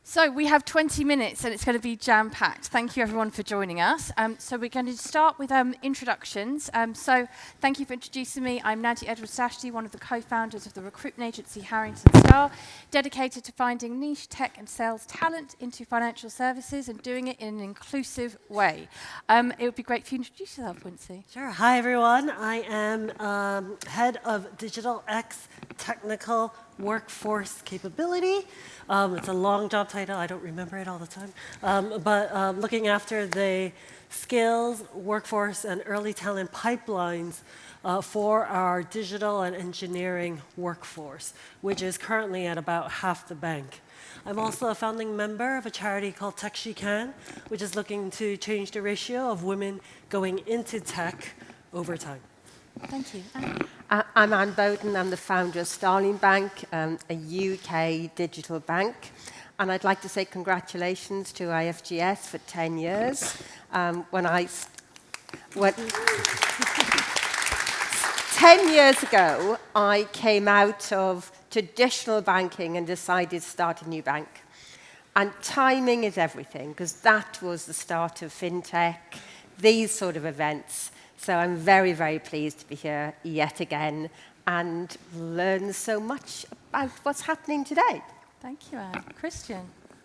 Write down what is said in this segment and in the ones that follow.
So we have 20 minutes and it's going to be jam-packed. Thank you everyone for joining us. So we're going to start with introductions. So thank you for introducing me. I'm Nadia Edwards-Dashti, one of the co-founders of the recruitment agency Harrington Starr, dedicated to finding niche tech and sales talent into financial services and doing it in an inclusive way. It would be great if you introduce yourself, Wincie. Sure. Hi, everyone. I am head of Digital X Technical Workforce Capability. It's a long job title. I don't remember it all the time. But looking after the skills, workforce, and early talent pipelines for our digital and engineering workforce, which is currently at about half the bank. I'm also a founding member of a charity called Tech She Can, which is looking to change the ratio of women going into tech over time. Thank you. I'm Ann Boden. I'm the founder of Starling Bank, a UK digital bank. And I'd like to say congratulations to IFGS for 10 years. 10 years ago, I came out of traditional banking and decided to start a new bank. And timing is everything, because that was the start of fintech, these sort of events. So I'm very, very pleased to be here yet again and learn so much about what's happening today. Thank you, Anne. Christian.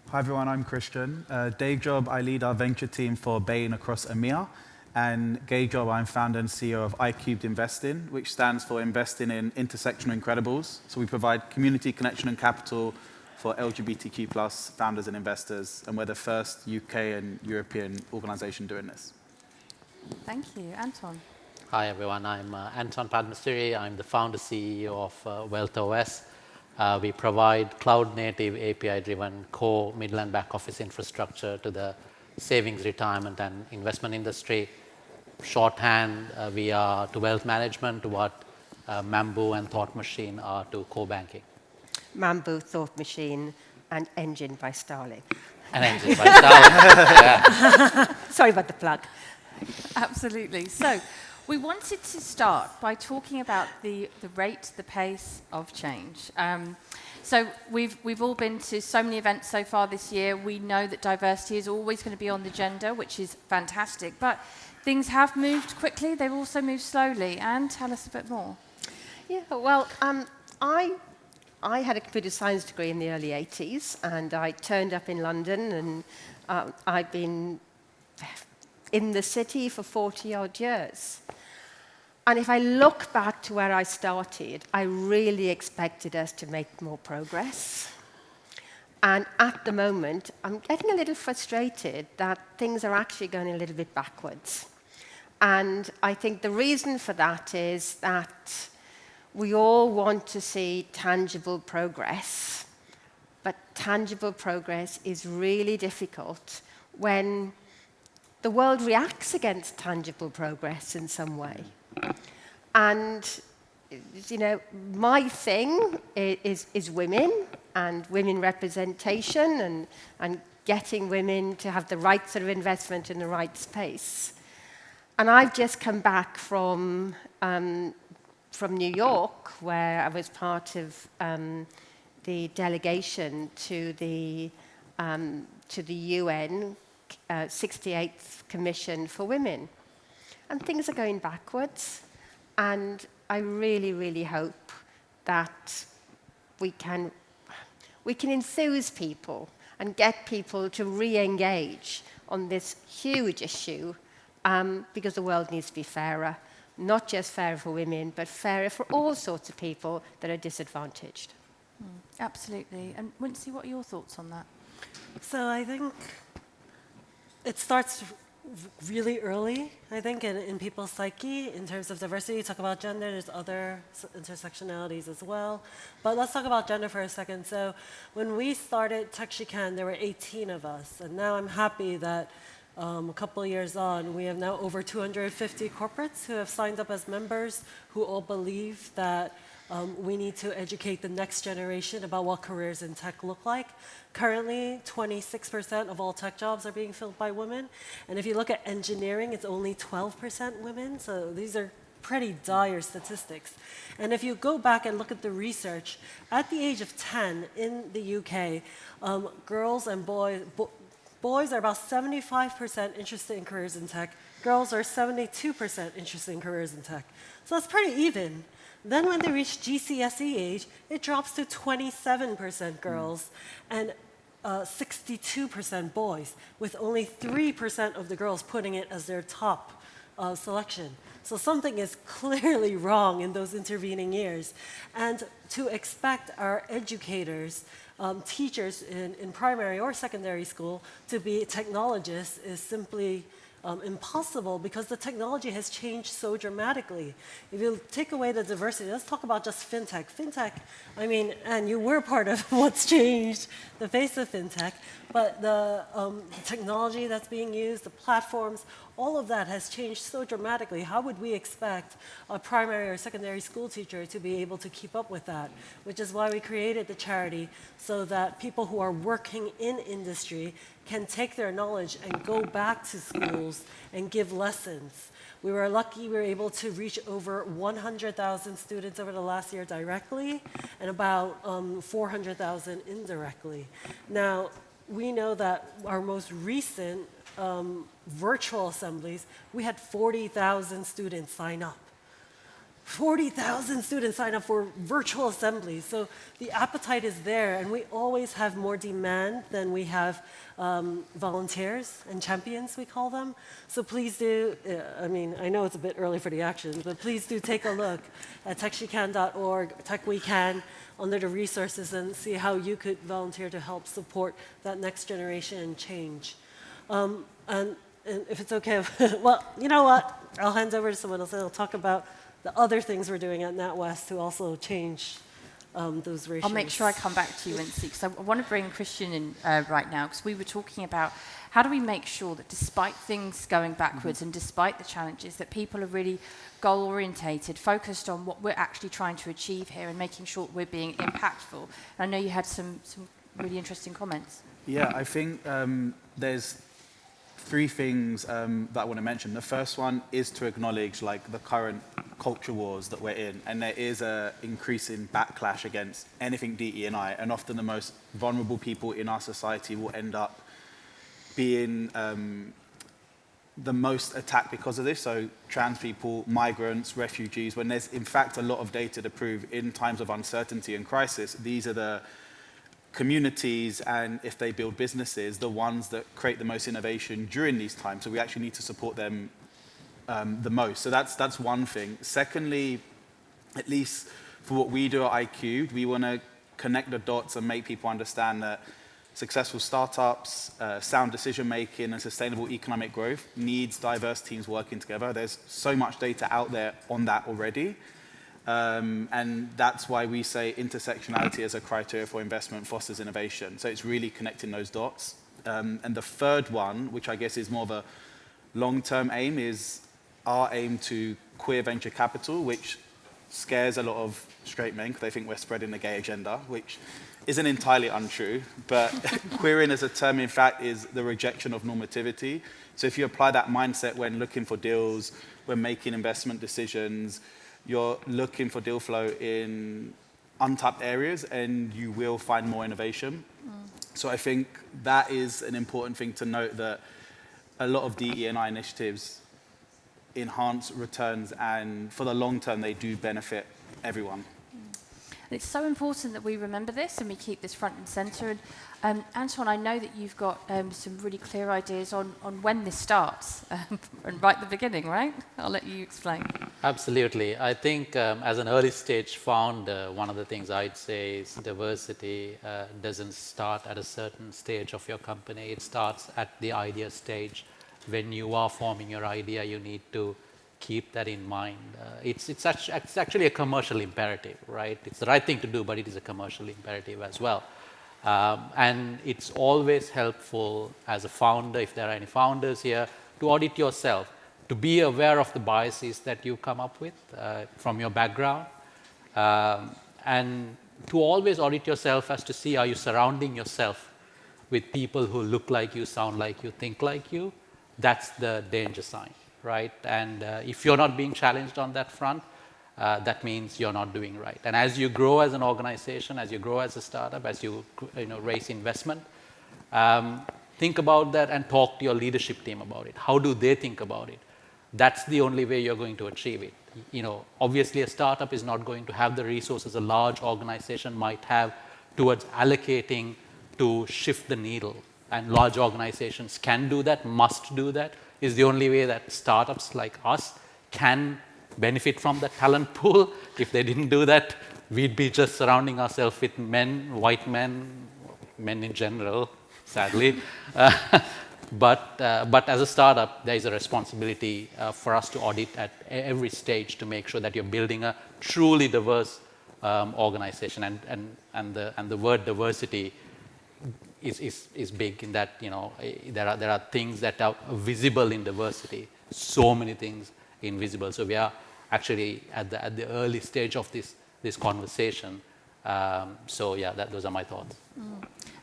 Hi everyone, I'm Christian. Day job, I lead our venture team for Bain across EMEA. And day job, I'm founder and CEO of iCubed Investing, which stands for Investing in Intersectional Incredibles. So we provide community connection and capital for LGBTQ+ founders and investors. And we're the first UK and European organization doing this. Thank you. Anton. Hi, everyone. I'm Anton Padmasiri. I'm the founder CEO of WealthOS. We provide cloud-native, API-driven core middle and back office infrastructure to the savings, retirement, and investment industry. Shorthand, we are to wealth management, to what Mambu and Thought Machine are to core banking. Mambu, Thought Machine, and Engine by Starling. And Engine by Starling. Yeah. Sorry about the plug. Absolutely. So we wanted to start by talking about the rate, the pace of change. So we've all been to so many events so far this year. We know that diversity is always going to be on the agenda, which is fantastic. But things have moved quickly. They've also moved slowly. Anne, tell us a bit more. Yeah, well, I had a computer science degree in the early 80s, and I turned up in London, and I've been in the city for 40-odd years. And if I look back to where I started, I really expected us to make more progress. And at the moment, I'm getting a little frustrated that things are actually going a little bit backwards. And I think the reason for that is that we all want to see tangible progress, but tangible progress is really difficult when the world reacts against tangible progress in some way. And, you know, my thing is women and women representation and getting women to have the right sort of investment in the right space. And I've just come back from New York, where I was part of the delegation to the UN 68th Commission for Women. And things are going backwards. And I really, really hope that we can enthuse people and get people to re-engage on this huge issue, because the world needs to be fairer, not just fairer for women, but fairer for all sorts of people that are disadvantaged. Absolutely. And Wincie, what are your thoughts on that? So I think it starts really early, I think, in people's psyche in terms of diversity. You talk about gender, there's other intersectionalities as well. But let's talk about gender for a second. So when we started Tech She Can, there were 18 of us. And now I'm happy that a couple of years on, we have now over 250 corporates who have signed up as members, who all believe that we need to educate the next generation about what careers in tech look like. Currently, 26% of all tech jobs are being filled by women. And if you look at engineering, it's only 12% women. So these are pretty dire statistics. And if you go back and look at the research, at the age of 10 in the UK, girls and boys are about 75% interested in careers in tech. Girls are 72% interested in careers in tech. So that's pretty even. Then when they reach GCSE age, it drops to 27% girls and 62% boys, with only 3% of the girls putting it as their top selection. So something is clearly wrong in those intervening years. And to expect our educators, teachers in primary or secondary school to be technologists is simply impossible because the technology has changed so dramatically. If you take away the diversity, let's talk about just fintech. Fintech, I mean, and you were part of what's changed the face of fintech, but the technology that's being used, the platforms, all of that has changed so dramatically. How would we expect a primary or secondary school teacher to be able to keep up with that? Which is why we created the charity, so that people who are working in industry can take their knowledge and go back to schools and give lessons. We were lucky we were able to reach over 100,000 students over the last year directly and about 400,000 indirectly. Now, we know that our most recent virtual assemblies, we had 40,000 students sign up. 40,000 students sign up for virtual assemblies. So the appetite is there, and we always have more demand than we have volunteers and champions, we call them. So please do, I mean, I know it's a bit early for the action, but please do take a look at techshecan.org, TechWeCan, under the resources, and see how you could volunteer to help support that next generation change. And if it's okay, well, you know what? I'll hand over to someone else and I'll talk about the other things we're doing at NatWest to also change those ratios. I'll make sure I come back to you, Wincie, because I want to bring Christian in right now, because we were talking about how do we make sure that despite things going backwards and despite the challenges, that people are really goal-orientated, focused on what we're actually trying to achieve here and making sure we're being impactful. And I know you had some really interesting comments. Yeah, I think there's three things that I want to mention. The first one is to acknowledge like the current culture wars that we're in, and there is a increasing backlash against anything DE&I, and often the most vulnerable people in our society will end up being the most attacked because of this. So trans people, migrants, refugees, when there's in fact a lot of data to prove in times of uncertainty and crisis, these are the communities, and if they build businesses, the ones that create the most innovation during these times. So we actually need to support them the most. So that's one thing. Secondly, at least for what we do at iCubed, we want to connect the dots and make people understand that successful startups, sound decision making, and sustainable economic growth needs diverse teams working together. There's so much data out there on that already. And that's why we say intersectionality as a criteria for investment fosters innovation. So it's really connecting those dots. And the third one, which I guess is more of a long-term aim, is our aim to queer venture capital, which scares a lot of straight men because they think we're spreading the gay agenda, which isn't entirely untrue. But queering as a term, in fact, is the rejection of normativity. So if you apply that mindset when looking for deals, when making investment decisions, you're looking for deal flow in untapped areas, and you will find more innovation. So I think that is an important thing to note, that a lot of DE&I initiatives enhance returns, and for the long term, they do benefit everyone. It's so important that we remember this and we keep this front and centre. And Anton, I know that you've got some really clear ideas on when this starts, and right at the beginning, right? I'll let you explain. Absolutely. I think as an early stage founder, one of the things I'd say is diversity doesn't start at a certain stage of your company. It starts at the idea stage. When you are forming your idea, you need to keep that in mind. It's actually a commercial imperative, right? It's the right thing to do, but it is a commercial imperative as well. And it's always helpful as a founder, if there are any founders here, to audit yourself, to be aware of the biases that you come up with from your background, and to always audit yourself as to see, are you surrounding yourself with people who look like you, sound like you, think like you? That's the danger sign. right? And if you're not being challenged on that front, that means you're not doing right. And as you grow as an organization, as you grow as a startup, as you raise investment, think about that and talk to your leadership team about it. How do they think about it? That's the only way you're going to achieve it. Obviously a startup is not going to have the resources a large organization might have towards allocating to shift the needle. And large organizations can do that, must do that, is the only way that startups like us can benefit from the talent pool. If they didn't do that, we'd be just surrounding ourselves with men, white men in general, sadly. But as a startup, there is a responsibility for us to audit at every stage to make sure that you're building a truly diverse organization. And the word diversity is big in that there are things that are visible in diversity, so many things invisible. So we are actually at the early stage of this conversation. So yeah, those are my thoughts.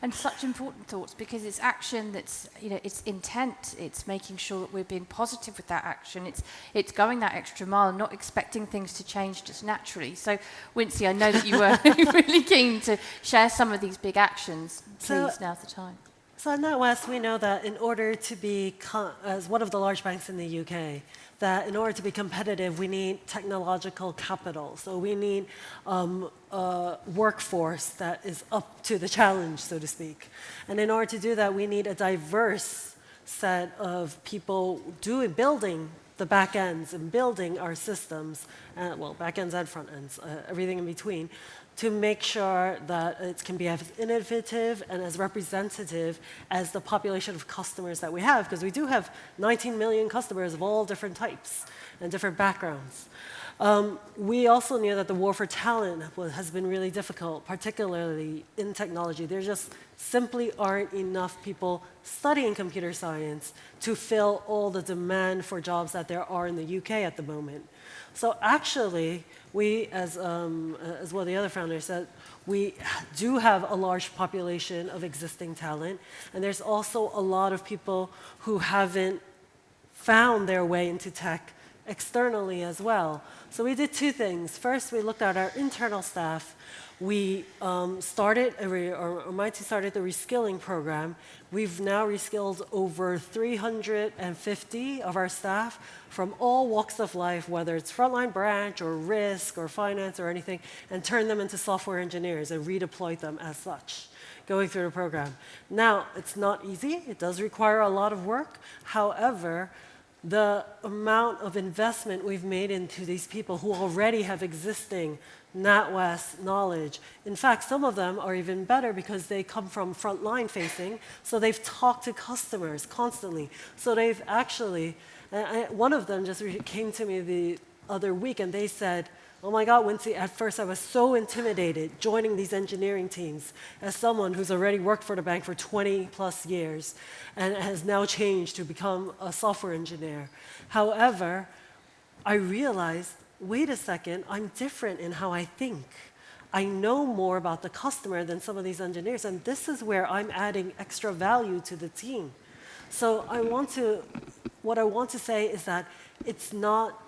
And such important thoughts, because it's action that's, it's intent, it's making sure that we're being positive with that action, it's going that extra mile, not expecting things to change just naturally. So, Wincie, I know that you were really keen to share some of these big actions. Please, now's the time. So at NatWest, we know that in order to be, as one of the large banks in the UK, that in order to be competitive, we need technological capital. So we need a workforce that is up to the challenge, so to speak. And in order to do that, we need a diverse set of people building the back ends and building our systems, well, back ends and front ends, everything in between, to make sure that it can be as innovative and as representative as the population of customers that we have, because we do have 19 million customers of all different types and different backgrounds. We also knew that the war for talent has been really difficult, particularly in technology. There just simply aren't enough people studying computer science to fill all the demand for jobs that there are in the UK at the moment. So actually, we, as one of the other founders said, we do have a large population of existing talent, and there's also a lot of people who haven't found their way into tech externally as well. So we did two things. First, we looked at our internal staff. We started, or my team started the reskilling program. We've now reskilled over 350 of our staff from all walks of life, whether it's frontline branch or risk or finance or anything, and turned them into software engineers and redeployed them as such, going through the program. Now, it's not easy. It does require a lot of work. However, the amount of investment we've made into these people who already have existing NatWest knowledge. In fact, some of them are even better because they come from frontline facing, so they've talked to customers constantly. So they've actually, one of them just came to me the other week and they said, "Oh my God, Wincie, at first I was so intimidated joining these engineering teams as someone who's already worked for the bank for 20 plus years and has now changed to become a software engineer. However, I realized, wait a second, I'm different in how I think. I know more about the customer than some of these engineers, and this is where I'm adding extra value to the team." So what I want to say is that it's not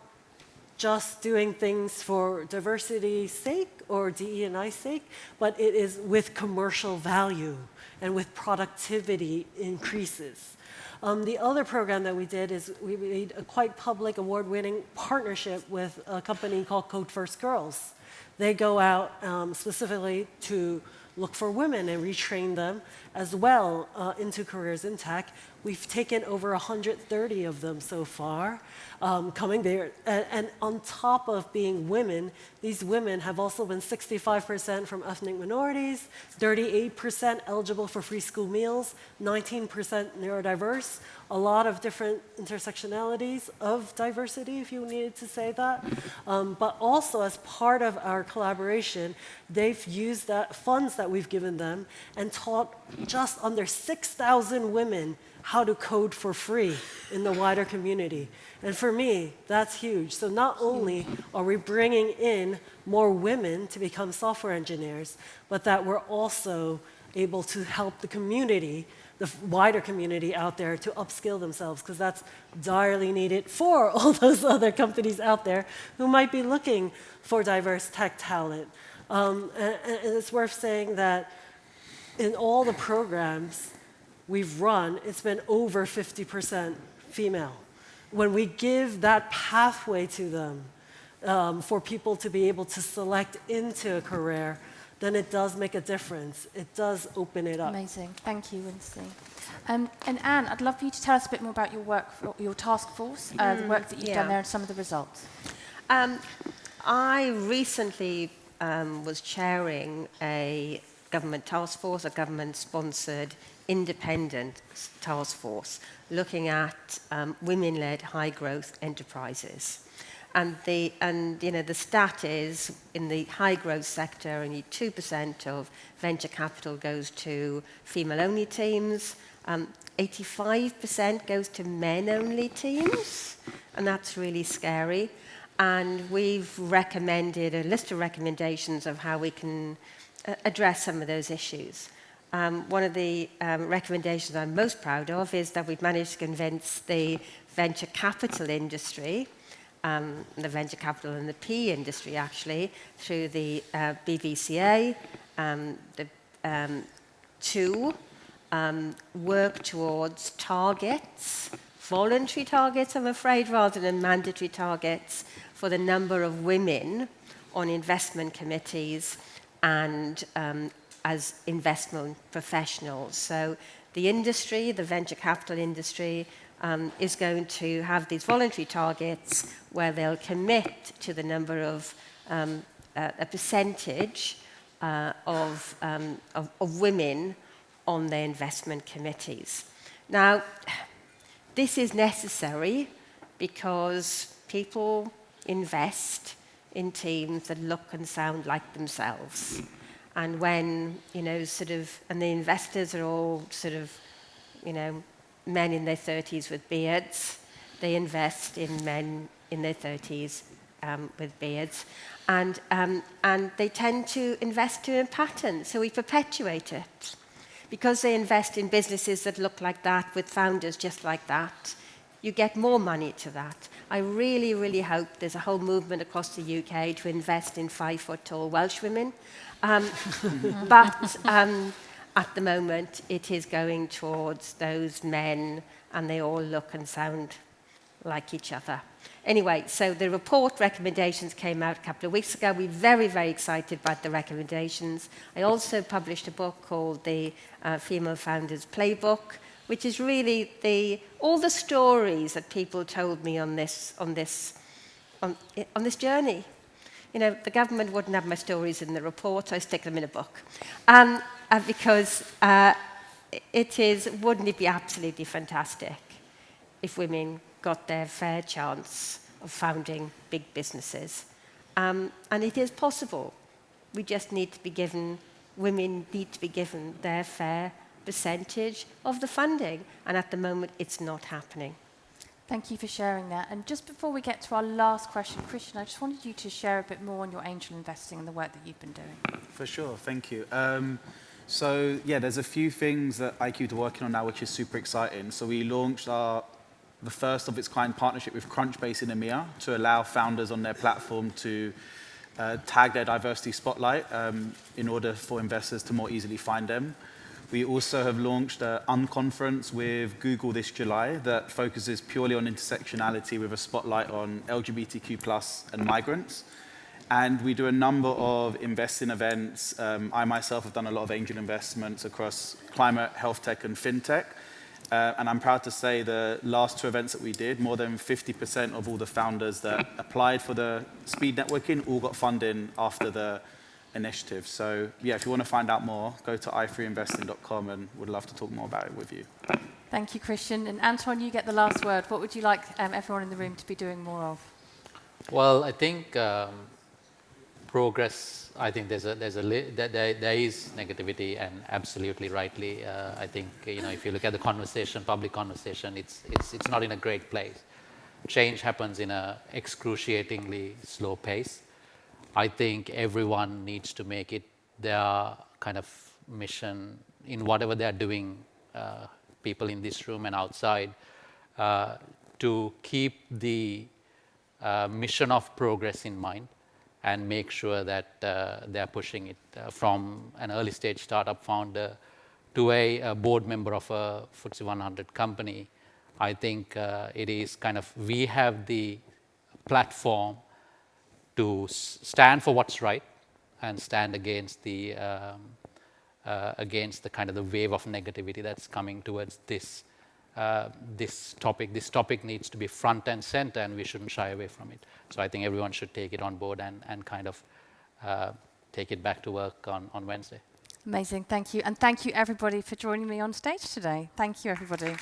just doing things for diversity's sake or DE&I's sake, but it is with commercial value and with productivity increases. The other program that we did is we made a quite public award-winning partnership with a company called Code First Girls. They go out specifically to look for women and retrain them as well into careers in tech. We've taken over 130 of them so far coming there. And on top of being women, these women have also been 65% from ethnic minorities, 38% eligible for free school meals, 19% neurodiverse, a lot of different intersectionalities of diversity, if you needed to say that. But also as part of our collaboration, they've used that funds that we've given them and taught just under 6,000 women how to code for free in the wider community. And for me, that's huge. So not only are we bringing in more women to become software engineers, but that we're also able to help the community wider community out there to upskill themselves, because that's direly needed for all those other companies out there who might be looking for diverse tech talent. And it's worth saying that in all the programs we've run, it's been over 50% female. When we give that pathway to them for people to be able to select into a career, then it does make a difference. It does open it up. Amazing. Thank you, Wincie. And Anne, I'd love for you to tell us a bit more about your work, your task force, the work that you've done there and some of the results. I recently was chairing a government task force, a government-sponsored independent task force, looking at women-led high-growth enterprises. And the stat is, in the high-growth sector, only 2% of venture capital goes to female-only teams. 85% goes to men-only teams, and that's really scary. And we've recommended a list of recommendations of how we can address some of those issues. One of the recommendations I'm most proud of is that we've managed to convince the venture capital industry, the venture capital and the PE industry actually, through the BVCA, to work towards targets, voluntary targets, I'm afraid, rather than mandatory targets for the number of women on investment committees and as investment professionals. So the industry, the venture capital industry, is going to have these voluntary targets where they'll commit to the number of a percentage of women on their investment committees. Now, this is necessary because people invest in teams that look and sound like themselves. And when, and the investors are all men in their 30s with beards, they invest in men in their 30s with beards. And they tend to invest in patterns, so we perpetuate it. Because they invest in businesses that look like that, with founders just like that, you get more money to that. I really, really hope there's a whole movement across the UK to invest in 5-foot-tall Welsh women. But at the moment, it is going towards those men, and they all look and sound like each other. Anyway, so the report recommendations came out a couple of weeks ago. We're very, very excited about the recommendations. I also published a book called The Female Founders Playbook, which is really all the stories that people told me on this journey. The government wouldn't have my stories in the report, so I stick them in a book. Because wouldn't it be absolutely fantastic if women got their fair chance of founding big businesses? And it is possible. We just need to be given, women need to be given their fair percentage of the funding. And at the moment, it's not happening. Thank you for sharing that. And just before we get to our last question, Christian, I just wanted you to share a bit more on your angel investing and the work that you've been doing. For sure, thank you. So there's a few things that iQube are working on now, which is super exciting. So we launched the first of its kind partnership with Crunchbase in EMEA to allow founders on their platform to tag their diversity spotlight in order for investors to more easily find them. We also have launched an unconference with Google this July that focuses purely on intersectionality with a spotlight on LGBTQ+ and migrants. And we do a number of investing events. I myself have done a lot of angel investments across climate, health tech, and fintech. And I'm proud to say the last 2 events that we did, more than 50% of all the founders that applied for the speed networking all got funding after the initiative. So if you want to find out more, go to i3investing.com, and would love to talk more about it with you. Thank you, Christian. And Anton, you get the last word. What would you like everyone in the room to be doing more of? Well, I think progress. I think there is negativity, and absolutely rightly. I think if you look at the conversation, public conversation, it's not in a great place. Change happens in a excruciatingly slow pace. I think everyone needs to make it their kind of mission in whatever they're doing people in this room and outside, to keep the mission of progress in mind and make sure that they're pushing it from an early stage startup founder to a board member of a FTSE 100 company. I think it is kind of, we have the platform to stand for what's right and stand against the kind of the wave of negativity that's coming towards this topic. This topic needs to be front and center, and we shouldn't shy away from it. So I think everyone should take it on board and kind of take it back to work on Wednesday. Amazing, thank you. And thank you everybody for joining me on stage today. Thank you everybody.